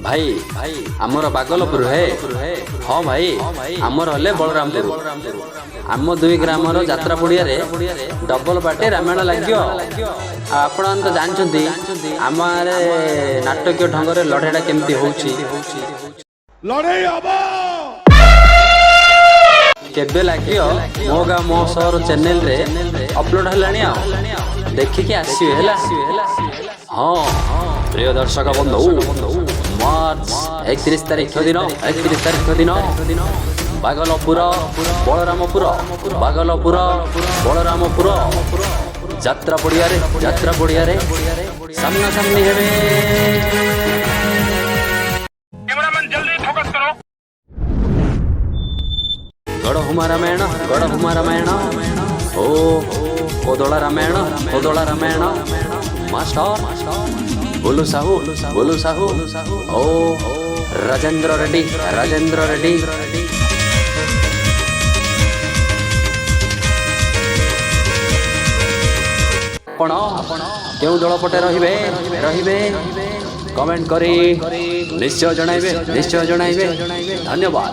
भाई आमर बागलपुर है। हाँ भाई आमर हले बलरामपुर। आम दुई ग्रामर यात्रा पड़िया डबल बाटे रामायण लगे। आपण तो जानते आम नाटकीय ढंग से लड़ाईटा केमती होउछि। केबे लगे मो गाँव मो सहर चैनल रे अपलोड है देखिए आसवे। हाँ प्रिय दर्शक बंधु मार्च 31 तारीख दिन बागलपुर बलरामपुर बलरामपुर यात्रा पड़िया सामना सामनी हेबे। कैमरामैन जल्दी फोकस करो। गढ़हुमा रामायण ओ कोदला रामायण मास्टर बोलू साहू ओ राजेंद्र रेड्डी आपण केउ दल पटे रहिबे कमेंट करी निश्चय जणाइबे। धन्यवाद।